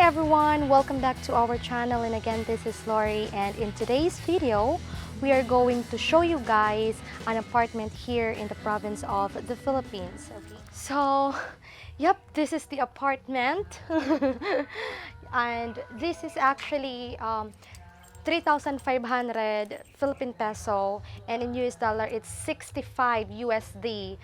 everyone, welcome back to our channel, and again this is Lorie, and in today's video we are going to show you guys an apartment here in the province of the Philippines. Okay. So yep, this is the apartment and this is actually 3,500 Philippine peso, and in US dollar it's 65 USD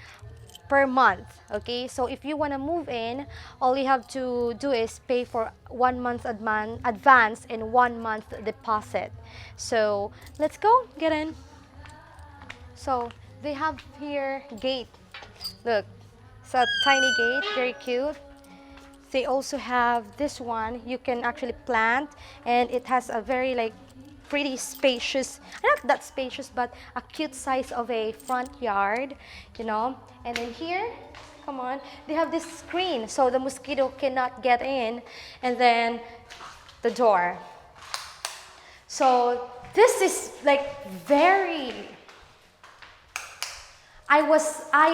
per month. Okay, so if you want to move in, all you have to do is pay for 1 month advance and 1 month deposit. So let's go get in. So they have here gate. Look, it's a tiny gate, very cute. They also have this one you can actually plant, and it has a very pretty spacious, not that spacious, but a cute size of a front yard, you know. And then here, come on, they have this screen so the mosquito cannot get in, and then the door. So this is very, I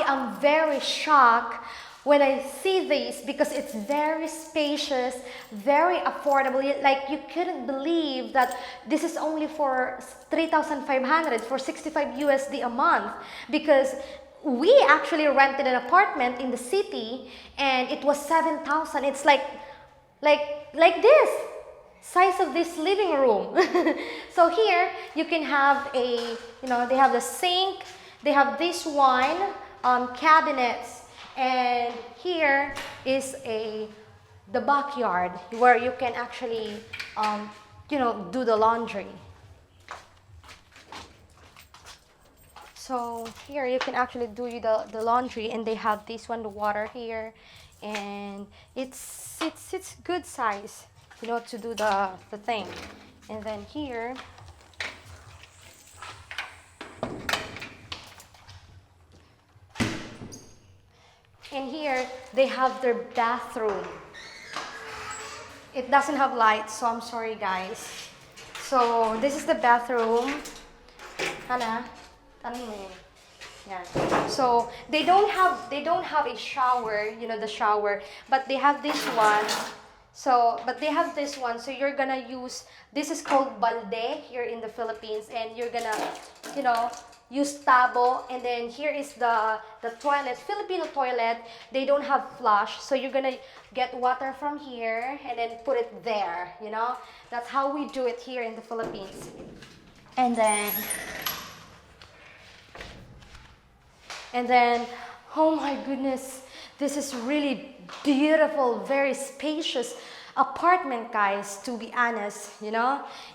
am very shocked when I see this, because it's very spacious, very affordable. Like, you couldn't believe that this is only for 3,500 for 65 USD a month, because we actually rented an apartment in the city and it was 7,000. It's like this size of this living room. So here you can have a, they have the sink, they have this one, cabinets. And here is the backyard where you can actually, do the laundry. So here you can actually do the laundry, and they have this one, the water here, and it's good size, to do the thing. And then here, and here they have their bathroom. It doesn't have lights, so I'm sorry guys. So this is the bathroom. Hana, yeah. So they don't have a shower, the shower, but they have this one. So you're gonna use, this is called balde here in the Philippines, and you're gonna, use tabo. And then here is the toilet, Filipino toilet. They don't have flush, so you're gonna get water from here and then put it there, That's how we do it here in the Philippines. And then, oh my goodness, this is really beautiful, very spacious apartment, guys, to be honest,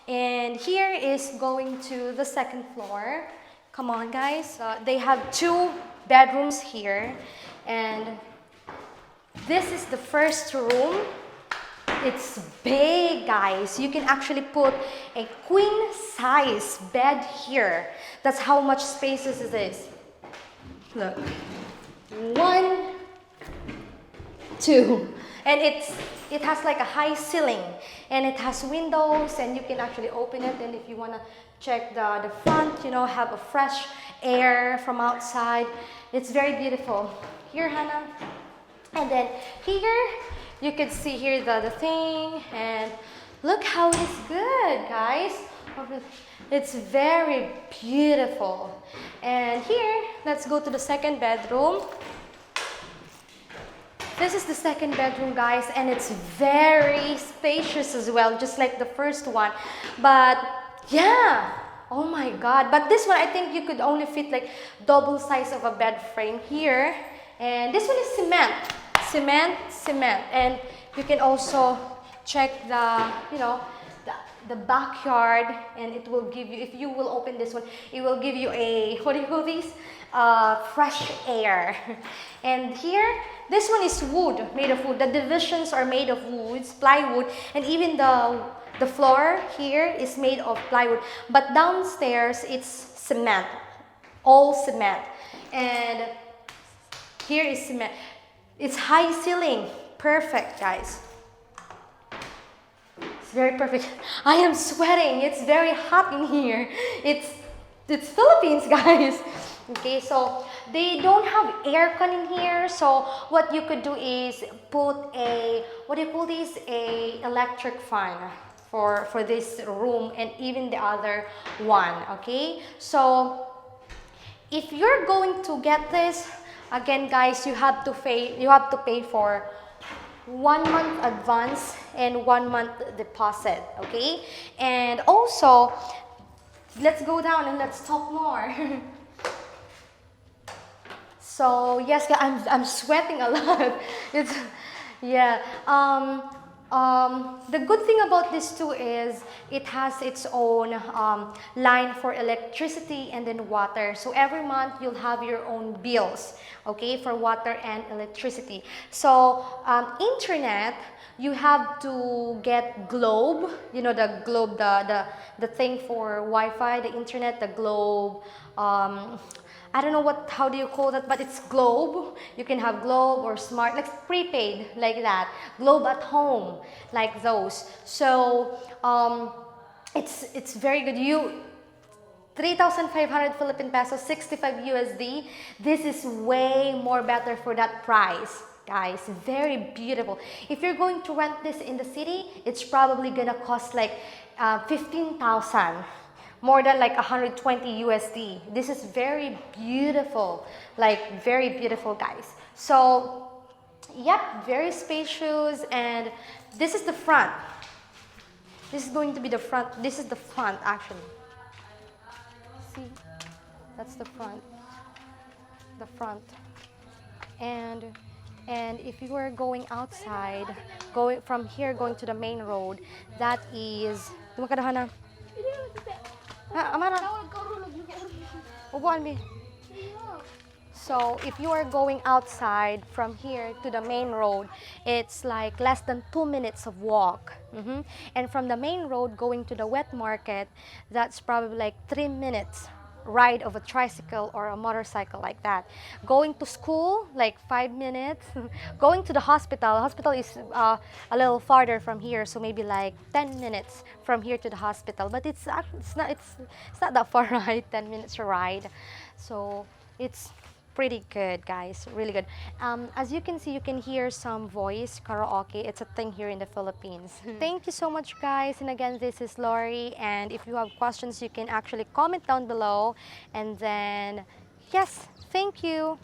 And here is going to the second floor. Come on, guys. They have 2 bedrooms here, and this is the first room. It's big, guys. You can actually put a queen size bed here. That's how much spacious it is. Look, 1, 2, and it has like a high ceiling, and it has windows, and you can actually open it. And if you want to check the front, have a fresh air from outside, it's very beautiful. Here, Hannah, and then here you can see here the thing, and look how it's good, guys. It's very beautiful. And here, let's go to the second bedroom. This is the second bedroom, guys, and it's very spacious as well, just like the first one. But yeah, oh my God. But this one, I think you could only fit like double size of a bed frame here. And this one is cement. And you can also check the backyard, and it will give you, if you will open this one, it will give you a, what do you call these? Fresh air. And here, this one is wood, made of wood. The divisions are made of woods, plywood, and even the floor here is made of plywood. But downstairs, it's cement, all cement. And here is cement. It's high ceiling, perfect, guys. Very perfect. I am sweating. It's very hot in here. It's Philippines, guys. Okay, so They don't have aircon in here, so what you could do is put a, what do you call this, a electric fan for this room and even the other one. Okay, so if you're going to get this, again guys, you have to pay for 1 month advance and 1 month deposit. Okay, and also let's go down and let's talk more. So yes, I'm sweating a lot. It's yeah. The good thing about this too is it has its own line for electricity and then water. So every month you'll have your own bills, okay, for water and electricity. So internet, you have to get Globe. You know the Globe, the thing for Wi-Fi, the internet, the Globe. I don't know how do you call that, but it's Globe. You can have Globe or Smart, like prepaid, like that. Globe at home, like those. So it's very good. 3,500 Philippine pesos, 65 USD. This is way more better for that price, guys. Very beautiful. If you're going to rent this in the city, it's probably gonna cost like 15,000. More than like 120 USD. This is very beautiful, like very beautiful, guys. So, yep, very spacious, and this is the front. This is going to be the front. This is the front, actually. See, that's the front. The front, and if you are going outside, going from here, going to the main road, that is. Amara. Upuan, Bi. So if you are going outside from here to the main road, it's like less than 2 minutes of walk. And from the main road going to the wet market, that's probably like 3 minutes ride of a tricycle or a motorcycle, like that. Going to school, like 5 minutes. Going to the hospital is a little farther from here, so maybe like 10 minutes from here to the hospital. But it's not that far, right? 10 minutes ride. So it's pretty good, guys, really good. As you can see, you can hear some voice karaoke. It's a thing here in the Philippines. Thank you so much, guys, and again, this is Lorie, and if you have questions, you can actually comment down below, and then yes, thank you.